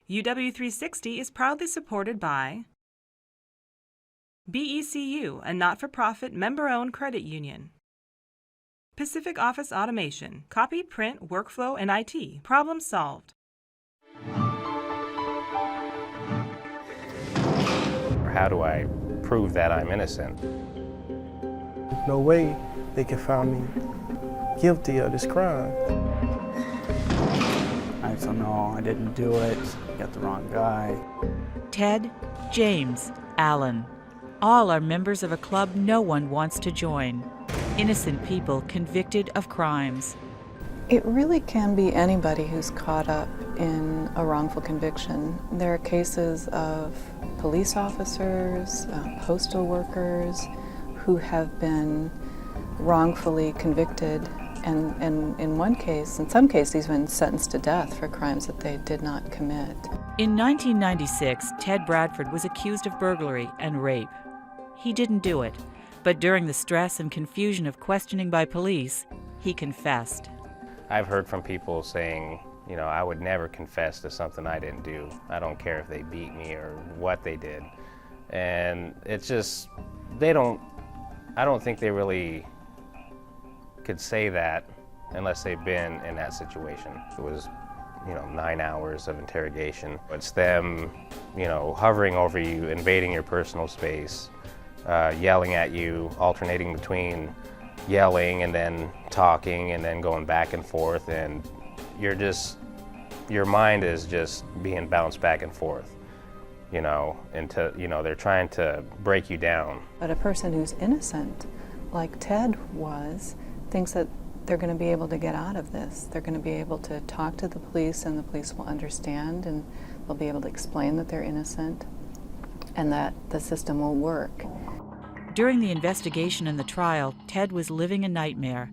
UW360 is proudly supported by BECU, a not-for-profit member-owned credit union. Pacific Office Automation, copy, print, workflow, and IT. Problem solved. How do I prove that I'm innocent? No way they can find me guilty of this crime. I said, no, I didn't do it. Got the wrong guy. Ted, James, Alan. All are members of a club no one wants to join. Innocent people convicted of crimes. It really can be anybody who's caught up in a wrongful conviction. There are cases of police officers, postal workers who have been wrongfully convicted and in one case, in some cases, even sentenced to death for crimes that they did not commit. In 1996, Ted Bradford was accused of burglary and rape. He didn't do it, but during the stress and confusion of questioning by police, he confessed. I've heard from people saying, you know, I would never confess to something I didn't do. I don't care if they beat me or what they did. And it's just, I don't think they really could say that unless they've been in that situation. It was, 9 hours of interrogation. It's them, hovering over you, invading your personal space, yelling at you, alternating between yelling and then talking and then going back and forth, and your mind is just being bounced back and forth, they're trying to break you down. But a person who's innocent, like Ted was, thinks that they're going to be able to get out of this. They're going to be able to talk to the police and the police will understand and they'll be able to explain that they're innocent and that the system will work. During the investigation and the trial, Ted was living a nightmare.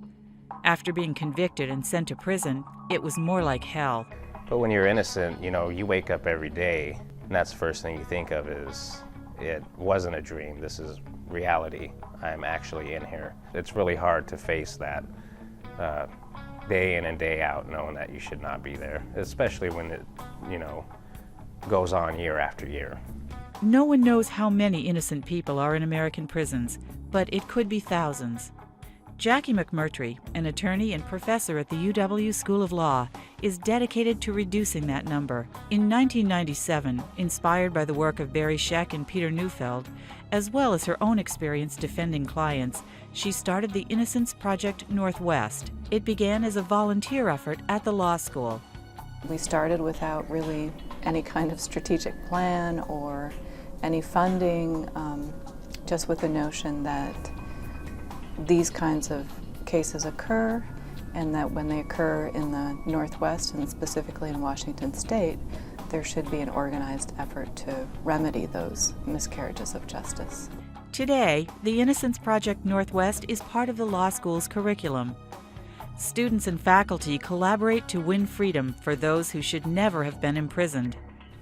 After being convicted and sent to prison, it was more like hell. But when you're innocent, you wake up every day and that's the first thing you think of is, it wasn't a dream, this is reality. I'm actually in here. It's really hard to face that day in and day out, knowing that you should not be there, especially when it, goes on year after year. No one knows how many innocent people are in American prisons, but it could be thousands. Jackie McMurtry, an attorney and professor at the UW School of Law, is dedicated to reducing that number. In 1997, inspired by the work of Barry Scheck and Peter Neufeld, as well as her own experience defending clients, she started the Innocence Project Northwest. It began as a volunteer effort at the law school. We started without really any kind of strategic plan or any funding, just with the notion that these kinds of cases occur and that when they occur in the Northwest and specifically in Washington State, there should be an organized effort to remedy those miscarriages of justice. Today, the Innocence Project Northwest is part of the law school's curriculum. Students and faculty collaborate to win freedom for those who should never have been imprisoned.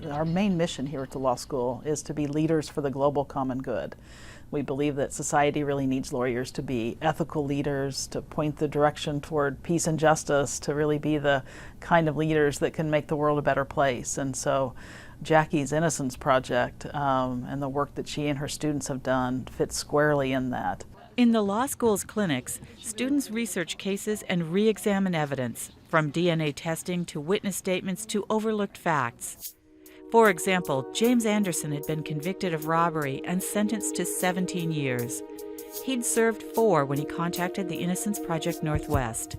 Our main mission here at the law school is to be leaders for the global common good. We believe that society really needs lawyers to be ethical leaders, to point the direction toward peace and justice, to really be the kind of leaders that can make the world a better place. And so Jackie's Innocence Project and the work that she and her students have done fits squarely in that. In the law school's clinics, students research cases and re-examine evidence, from DNA testing to witness statements to overlooked facts. For example, James Anderson had been convicted of robbery and sentenced to 17 years. He'd served 4 when he contacted the Innocence Project Northwest.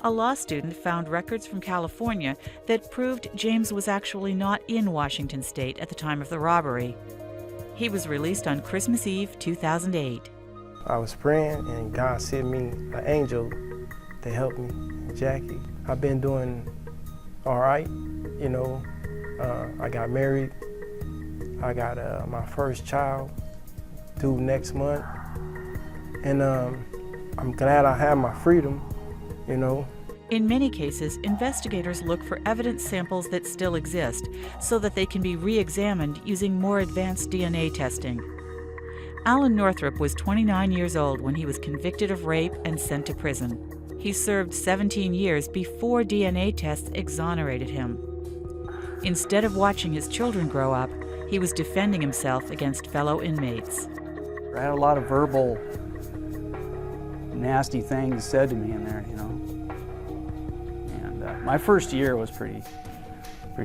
A law student found records from California that proved James was actually not in Washington State at the time of the robbery. He was released on Christmas Eve, 2008. I was praying and God sent me an angel to help me, Jackie. I've been doing all right, I got married. I got my first child due next month. And I'm glad I have my freedom, In many cases, investigators look for evidence samples that still exist so that they can be re-examined using more advanced DNA testing. Alan Northrop was 29 years old when he was convicted of rape and sent to prison. He served 17 years before DNA tests exonerated him. Instead of watching his children grow up, he was defending himself against fellow inmates. I had a lot of verbal, nasty things said to me in there, you know. And my first year was pretty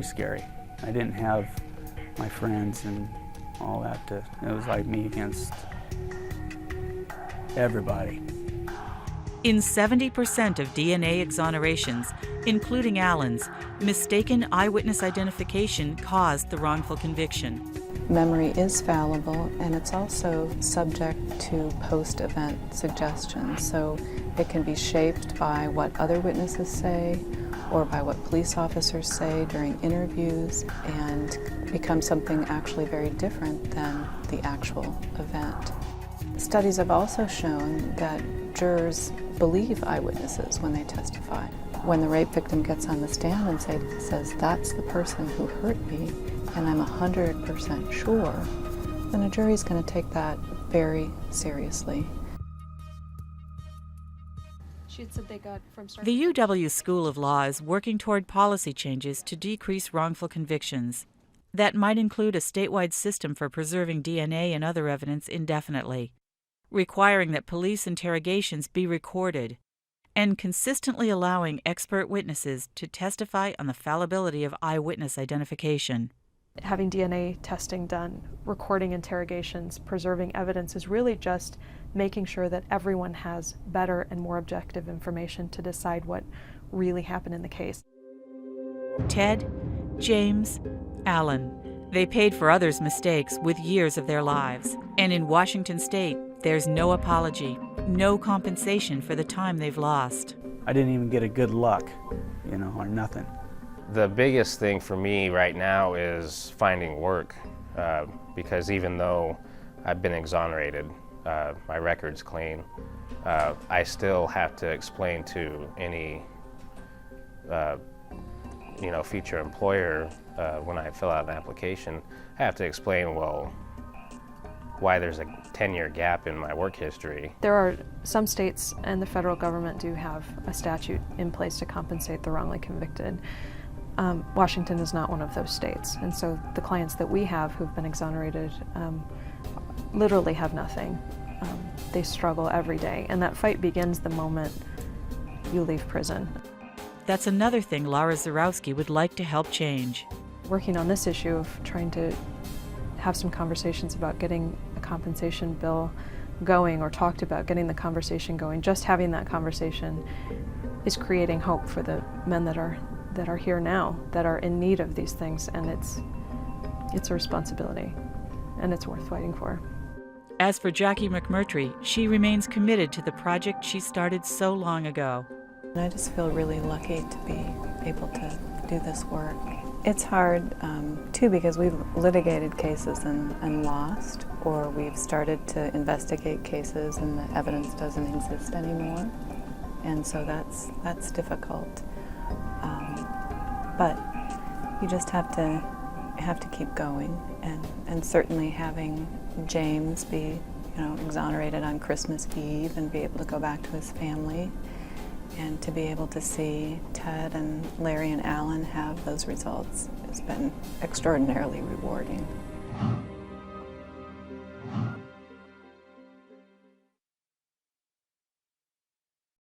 scary. I didn't have my friends and all that. It was like me against everybody. In 70% of DNA exonerations, including Allen's, mistaken eyewitness identification caused the wrongful conviction. Memory is fallible, and it's also subject to post-event suggestions. So it can be shaped by what other witnesses say or by what police officers say during interviews, and become something actually very different than the actual event. Studies have also shown that jurors believe eyewitnesses when they testify. When the rape victim gets on the stand and says, "That's the person who hurt me, and I'm 100% sure," then a jury's going to take that very seriously. The UW School of Law is working toward policy changes to decrease wrongful convictions. That might include a statewide system for preserving DNA and other evidence indefinitely, requiring that police interrogations be recorded, and consistently allowing expert witnesses to testify on the fallibility of eyewitness identification. Having DNA testing done, recording interrogations, preserving evidence is really just making sure that everyone has better and more objective information to decide what really happened in the case. Ted, James, Allen. They paid for others' mistakes with years of their lives. And in Washington State, there's no apology, no compensation for the time they've lost. I didn't even get a good luck, you know, or nothing. The biggest thing for me right now is finding work, because even though I've been exonerated, my record's clean, I still have to explain to any future employer, when I fill out an application, I have to explain, well, why there's a 10-year gap in my work history. There are some states and the federal government do have a statute in place to compensate the wrongly convicted. Washington is not one of those states, and so the clients that we have who've been exonerated literally have nothing. They struggle every day, and that fight begins the moment you leave prison. That's another thing Laura Zarowski would like to help change. Working on this issue of trying to have some conversations about getting a compensation bill going, or talked about getting the conversation going, just having that conversation is creating hope for the men that are here now, that are in need of these things, and it's a responsibility, and it's worth fighting for. As for Jackie McMurtry, she remains committed to the project she started so long ago. And I just feel really lucky to be able to do this work. It's hard, too, because we've litigated cases and lost, or we've started to investigate cases and the evidence doesn't exist anymore, and so that's difficult. But you just have to keep going, and certainly having James be, exonerated on Christmas Eve and be able to go back to his family, and to be able to see Ted and Larry and Alan have those results has been extraordinarily rewarding.